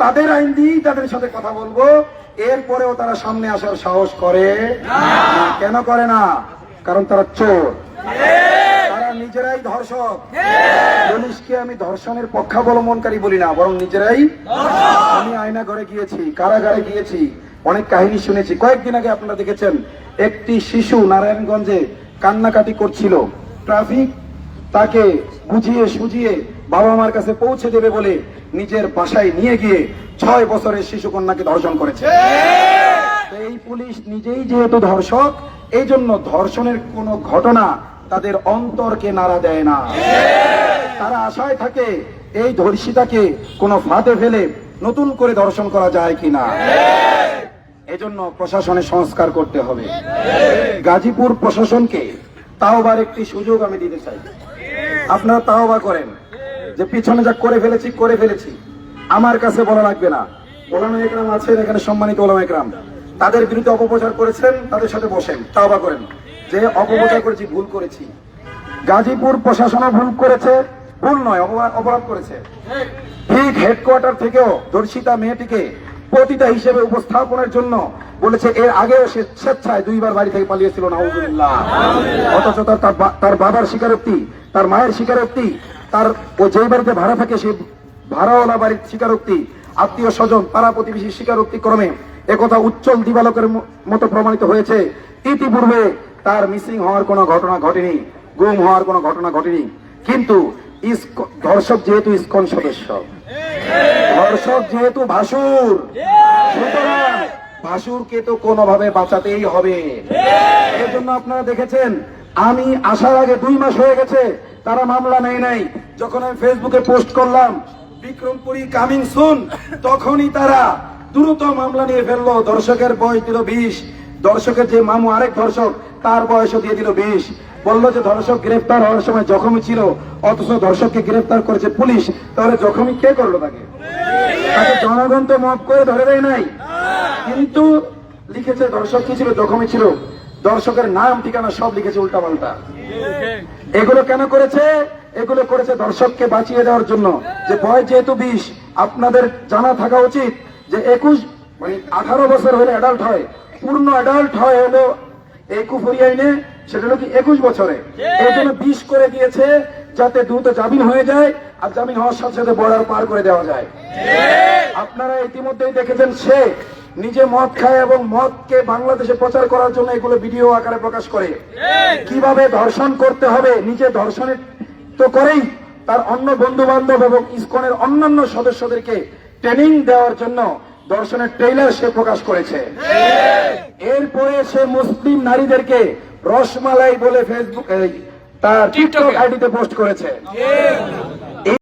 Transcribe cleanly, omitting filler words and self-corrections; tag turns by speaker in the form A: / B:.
A: তাদের আইন দিয়েই তাদের সাথে কথা বলবো, এরপরেও তারা সামনে আসার সাহস করে না। কেন করে না? কারণ তারা চোর, তারা নিজেরাই ধর্ষক। পুলিশকে আমি ধর্ষণের পক্ষাবলম্বনকারী বলি না, বরং নিজেরাই। আমি আয়না ঘরে গিয়েছি, কারাগারে গিয়েছি, অনেক কাহিনী শুনেছি। কয়েকদিন আগে আপনারা দেখেছেন একটি শিশু নারায়ণগঞ্জে কান্নাকাটি করছিল। ট্রাফিক তাকে বুঝিয়ে সুঝিয়ে বাবা মার কাছে পৌঁছে দেবে বলে নিজের বাসায় নিয়ে গিয়ে 6 বছরের শিশু কন্যাকে ধর্ষণ করেছে। এই পুলিশ নিজেই যেহেতু ধর্ষক, এই জন্য ধর্ষণের কোনো ঘটনা তাদের অন্তরকে নাড়া দেয় না। তারা আশায় থাকে এই ধর্ষিতাকে কোনো ফাঁদে ফেলে নতুন করে ধর্ষণ করা যায় কিনা। এজন্য প্রশাসনের সংস্কার করতে হবে। গাজীপুর প্রশাসনকে তাওবার একটি সুযোগ আমি দিতে চাই। আপনারা তাওবা করেন যে পিছনে যা করে ফেলেছি, আমার কাছে বলা লাগবে না। ওলামা একরাম আছেন এখানে, সম্মানিত ওলামা একরাম, তাদের বিরুদ্ধে অপপ্রচার করেছেন, তাদের সাথে বসেন, তাওবা করেন যে অপপ্রচার করেছি, ভুল করেছি। গাজীপুর প্রশাসনও ভুল করেছে, ভুল নয়, অপরাধ করেছে। ঠিক হেডকোয়ার্টার থেকেও ধর্ষিতা মেয়েটিকে পতিতা হিসেবে উপস্থাপনের জন্য বলেছে। এর আগেও সে স্বেচ্ছায় 2 বার বাড়ি থেকে পালিয়েছিল, নাউজুবিল্লাহ। অথচ তার বাবার স্বীকারোক্তি, তার মায়ের স্বীকারোক্তি, তার ও যে বাড়িতে ভাড়া থাকে সেই ভাড়াওয়ালা বাড়ির স্বীকারোক্তি, আত্মীয় স্বজন, পাড়া প্রতিবেশী স্বীকারোক্তি ক্রমে একথা উজ্জ্বল দিবালোকের মতো প্রমাণিত হয়েছে। ইতিপূর্বে তার মিসিং হওয়ার কোনো ঘটনা ঘটেনি, গুম হওয়ার কোনো ঘটনা ঘটেনি। কিন্তু ধর্ষক যেহেতু ইসকন সদস্য, ধর্ষক যেহেতু ভাসুর, সুতরাং ভাসুরকে তো কোনোভাবে বাঁচাতেই হবে। এর জন্য আপনারা দেখেছেন আমি আসার আগে 2 মাস হয়ে গেছে, তারা মামলা নেয় নাই। যখন আমি ফেসবুকে পোস্ট করলাম বিক্রমপুরী কামিং সুন, তখনই তারা দ্রুত মামলা নিয়ে ফেললো। ধর্ষকের বয়স দিল 20, ধর্ষকের যে মামু আরেক ধর্ষক তার বয়সও দিয়ে দিল 20। বললো যে ধর্ষক গ্রেফতার হওয়ার সময় জখমি ছিল, অথচ ধর্ষককে গ্রেফতার করেছে পুলিশ। তাহলে জখমি কে করলো? তাকে জনগণ তো মাফ করে ধরে দেয় নাই, কিন্তু লিখেছে ধর্ষক কি ছিল, জখমি ছিল, দর্শকের নাম ঠিকানা সব লিখেছে উল্টাপাল্টা। এগুলো কেন করেছে? এগুলো করেছে ধর্ষককে বাঁচিয়ে দেওয়ার জন্য। যে বয়স যেহেতু 20, আপনাদের জানা থাকা উচিত যে 18 বছর হলে অ্যাডাল্ট হয়, পূর্ণ অ্যাডাল্ট হয় হলো এই কুফরি আইনে, সেটা হলো কি 21 বছরে। এই জন্য 20 করে দিয়েছে যাতে দ্রুত জামিন হয়ে যায়, আর জামিন হওয়ার সাথে সাথে বর্ডার পার করে দেওয়া যায়। আপনারা ইতিমধ্যেই দেখেছেন সে নিজে মদ খায় এবং মদকে বাংলাদেশে প্রচার করার জন্য এগুলো ভিডিও আকারে প্রকাশ করে। কিভাবে ধর্ষণ করতে হবে নিজে ধর্ষণের তো করেই, তার অন্য বন্ধু বান্ধব এবং ইসকনের অন্যান্য সদস্যদেরকে ট্রেনিং দেওয়ার জন্য ধর্ষণের ট্রেইলার সে প্রকাশ করেছে। এরপরে সে মুসলিম নারীদেরকে রসমালাই বলে ফেসবুক, তার টিকটক আইডিতে পোস্ট করেছে।